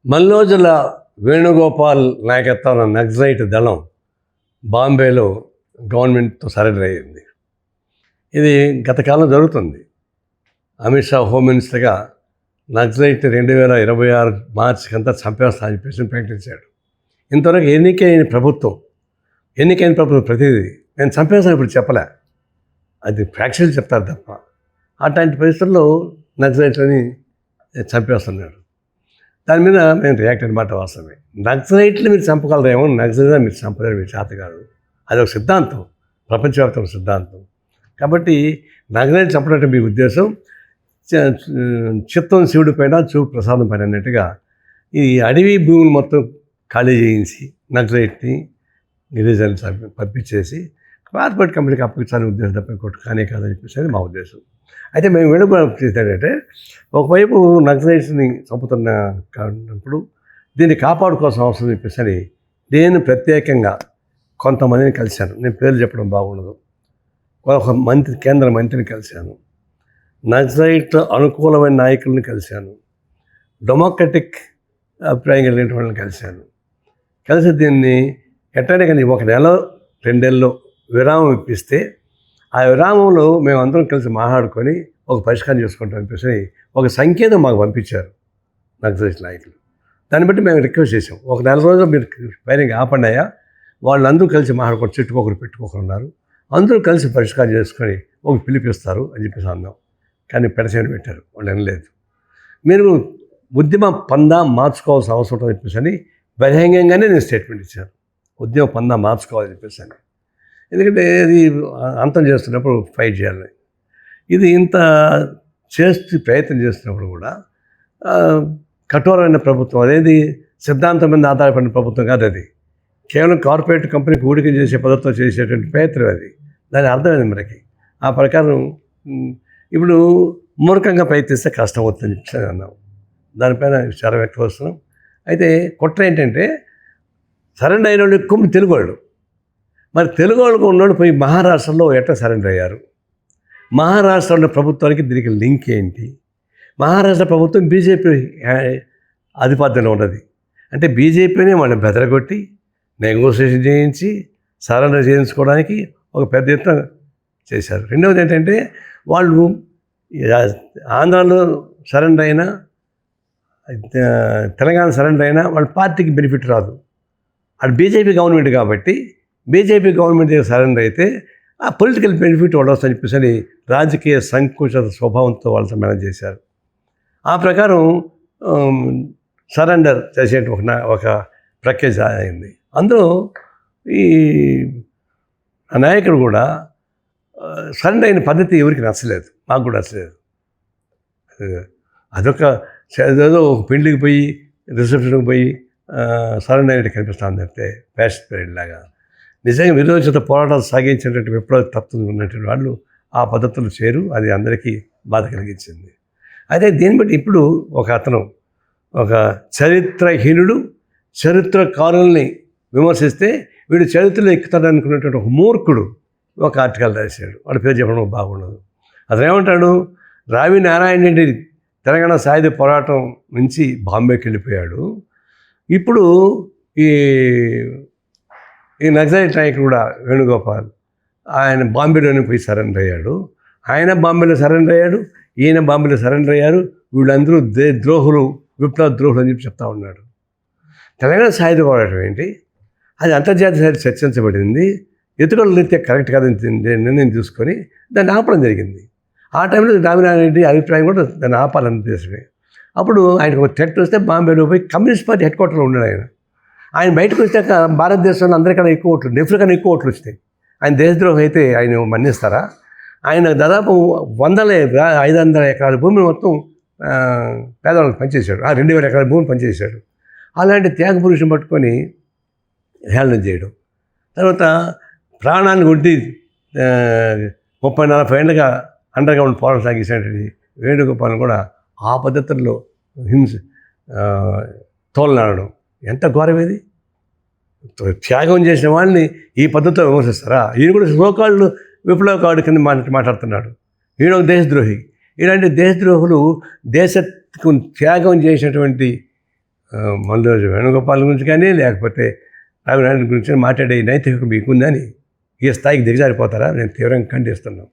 మల్లోజుల వేణుగోపాల్ నాయకత్వంలో నక్సలైట్ దళం బాంబేలో గవర్నమెంట్తో సరెండర్ అయ్యింది. ఇది గత కాలం జరుగుతుంది. అమిత్ షా హోమ్ మినిస్టర్గా నక్సలైట్ 2026 మార్చికి అంతా చంపేస్తానని చెప్పేసి ప్రకటించాడు. ఇంతవరకు ఎన్నికైన ప్రభుత్వం ప్రతిదీ నేను చంపేస్తాను ఇప్పుడు చెప్పలే, అది ఫ్యాక్షన్లు చెప్తారు తప్ప. అట్లాంటి పరిస్థితుల్లో నక్సలైట్లని చంపేస్తున్నాడు. దాని మీద మేము రియాక్ట్ అనమాట. వాస్తవమే, నక్సలైట్లు మీరు చంపగలరేమో, నక్సలైట్ మీరు చంపలేరు, మీరు చేత కాదు. అది ఒక సిద్ధాంతం, ప్రపంచవ్యాప్తంగా సిద్ధాంతం. కాబట్టి నక్సలైట్ చంపడం మీ ఉద్దేశం, చిత్తం శివుడి పైన చూపు ప్రసాదం పైన అన్నట్టుగా ఈ అడవి భూములు మొత్తం ఖాళీ చేయించి నక్సలైట్ని గిరిజనులు పంపించేసి కార్పొరేట్ కంపెనీకి అప్పగించాలని ఉద్దేశం తప్ప ఇంకోటి కానీ కాదని చెప్పేసి మా ఉద్దేశం. అయితే మేము వెనుక చేసేటంటే, ఒకవైపు నక్సలైట్స్ని చంపుతున్న కానప్పుడు దీన్ని కాపాడుకోవాల్సిన అవసరం చెప్పేసి నేను ప్రత్యేకంగా కొంతమందిని కలిశాను. నేను పేర్లు చెప్పడం బాగుండదు. ఒక కేంద్ర మంత్రిని కలిశాను, నక్సలైట్ అనుకూలమైన నాయకులను కలిశాను, డెమోక్రటిక్ అభిప్రాయం కలిగిన వాళ్ళని కలిశాను. కలిసి దీన్ని ఎట్టయినా కానీ 1 నెల 2 నెలల్లో విరామం ఇప్పిస్తే ఆ విరామంలో మేము అందరం కలిసి మాట్లాడుకొని ఒక పరిష్కారం చేసుకుంటాం అనిపిస్తే ఒక సంకేతం మాకు పంపించారు నక్సలైట్ నాయకులు. దాన్ని బట్టి మేము రిక్వెస్ట్ చేసాం, 1 నెల రోజులు మీరు ఫైరింగ్ ఆపండియా, వాళ్ళందరూ కలిసి మాట్లాడుకొని చెట్టుకొకరు పెట్టుకోకరున్నారు, అందరూ కలిసి పరిష్కారం చేసుకొని ఒక పిలిపిస్తారు అని చెప్పేసి అన్నాం. కానీ పెడచేయని పెట్టారు, వాళ్ళు వినలేదు. మీరు ఉద్యమ పందా మార్చుకోవాల్సిన అవసరం ఉంటుందని చెప్పేసి బహిరంగంగానే నేను స్టేట్మెంట్ ఇచ్చాను, ఉద్యమ పందా మార్చుకోవాలని చెప్పేసి. ఎందుకంటే ఇది అంతం చేస్తున్నప్పుడు ఫైట్ చేయాలి. ఇది ఇంత ప్రయత్నం చేస్తున్నప్పుడు కూడా కఠోరమైన ప్రభుత్వం, అదేది సిద్ధాంతం మీద ఆధారపడిన ప్రభుత్వం కాదు. అది కేవలం కార్పొరేట్ కంపెనీకి ఊడిక చేసే పద్ధతితో చేసేటువంటి ప్రయత్నం అది. దాని అర్థమైంది మనకి. ఆ ప్రకారం ఇప్పుడు మూర్ఖంగా ప్రయత్నిస్తే కష్టం అవుతుందని చెప్పి అన్నాం. దానిపైన చాలా వ్యక్తం వస్తున్నాం. అయితే కుట్ర ఏంటంటే, సరెండర్ అయిన వాళ్ళు ఎక్కువ తెలుగు వాళ్ళు. మరి తెలుగు వాళ్ళకు ఉన్నోళ్ళు పోయి మహారాష్ట్రలో ఎట్లా సరెండర్ అయ్యారు? మహారాష్ట్రలో ప్రభుత్వానికి దీనికి లింక్ ఏంటి? మహారాష్ట్ర ప్రభుత్వం బీజేపీ ఆధిపత్యంలో ఉన్నది. అంటే బీజేపీనే వాళ్ళని బెదరగొట్టి నెగోసియేషన్ చేయించి సరెండర్ చేయించుకోవడానికి ఒక పెద్ద ఎత్తున చేశారు. రెండవది ఏంటంటే, వాళ్ళు ఆంధ్రాలో సరెండర్ అయినా తెలంగాణ సరెండర్ అయినా వాళ్ళ పార్టీకి బెనిఫిట్ రాదు. అది బీజేపీ గవర్నమెంట్ కాబట్టి బీజేపీ గవర్నమెంట్ సరెండర్ అయితే ఆ పొలిటికల్ బెనిఫిట్ వాళ్ళు వస్తుందని చెప్పేసి రాజకీయ సంకుచిత స్వభావంతో వాళ్ళతో మేనేజ్ చేశారు. ఆ ప్రకారం సరెండర్ చేసే ఒక ప్రక్రియ అయింది. అందులో ఈ నాయకుడు కూడా సరెండర్ అయిన పద్ధతి ఎవరికి నచ్చలేదు, మాకు కూడా నచ్చలేదు. అదొక ఏదో ఒక పెళ్లికి పోయి రిసెప్షన్కి పోయి సరెండర్ అయినట్టు కనిపిస్తుంది తప్పితే ఫ్యాషన్ పీరియడ్ లాగా. నిజంగా విరోచిత పోరాటాలు సాగించేటటువంటి విప్లవ తత్వం ఉన్నటువంటి వాళ్ళు ఆ పద్ధతులు చేరు. అది అందరికీ బాధ కలిగించింది. అయితే దీన్ని బట్టి ఇప్పుడు ఒక చరిత్రహీనుడు చరిత్రకారుల్ని విమర్శిస్తే వీడు చరిత్రలో ఎక్కుతాడు అనుకున్నటువంటి ఒక మూర్ఖుడు ఒక ఆర్టికల్ రాశాడు. వాడి పేరు చెప్పడం బాగుండదు. అతను ఏమంటాడు, రావి నారాయణ రెడ్డి తెలంగాణ సాయుధ పోరాటం నుంచి బాంబేకి వెళ్ళిపోయాడు. ఇప్పుడు ఈ నక్సలైట్ నాయకుడు కూడా వేణుగోపాల్ ఆయన బాంబేలోనే పోయి సరెండర్ అయ్యాడు. ఆయన బాంబేలో సరెండర్ అయ్యాడు, ఈయన బాంబేలో సరెండర్ అయ్యారు. వీళ్ళందరూ ద్రోహులు, విప్లవ ద్రోహులు అని చెప్పి చెప్తా ఉన్నాడు. తెలంగాణ సాయుధ పోరాటం ఏంటి? అది అంతర్జాతీయ స్థాయిలో చర్చించబడింది. ఎత్తుగడల రీత్యా కరెక్ట్ కాదని నిర్ణయం తీసుకొని దాన్ని ఆపడం జరిగింది. ఆ టైంలో రామినారాయణ రెడ్డి అభిప్రాయం కూడా దాన్ని ఆపాలని ఉద్దేశమే. అప్పుడు ఆయనకు ఒక థ్రెట్ వస్తే బాంబేలో పోయి కమ్యూనిస్ట్ పార్టీ హెడ్ క్వార్టర్లో ఉన్నాడు ఆయన బయటకు వచ్చాక భారతదేశంలో అందరికన్నా ఎక్కువ ఓట్లు, నెఫ్ట్ కన్నా ఎక్కువ ఓట్లు వచ్చినాయి. ఆయన దేశద్రోహం అయితే ఆయన మన్నిస్తారా? ఆయన దాదాపు 500 ఎకరాల భూమిని మొత్తం పేదవాళ్ళకి పనిచేశాడు. 2000 ఎకరాల భూమిని పనిచేశాడు. అలాంటి త్యాగ పురుషుని పట్టుకొని హేళన చేయడం, తర్వాత ప్రాణాన్ని కొట్టి 30-40 ఏళ్ళుగా అండర్గ్రౌండ్ పోరాటం సాగించినటువంటి వేణుగోపాల్ని కూడా ఆ పద్ధతుల్లో తోలనాడడం ఎంత ఘోరమేది. త్యాగం చేసిన వాళ్ళని ఈ పద్ధతిలో విమర్శిస్తారా? ఈయన కూడా సోకాళ్ళు విప్లవకారుడి కింద మాట్లాడుతున్నాడు. ఈయన ఒక దేశద్రోహి. ఇలాంటి దేశద్రోహులు దేశకు త్యాగం చేసినటువంటి మందోజు వేణుగోపాల్ గురించి కానీ లేకపోతే రఘునారాయణ గురించి మాట్లాడే నైతికత మీకుందని ఈ స్థాయికి దిగజారిపోతారా? నేను తీవ్రంగా ఖండిస్తున్నాను.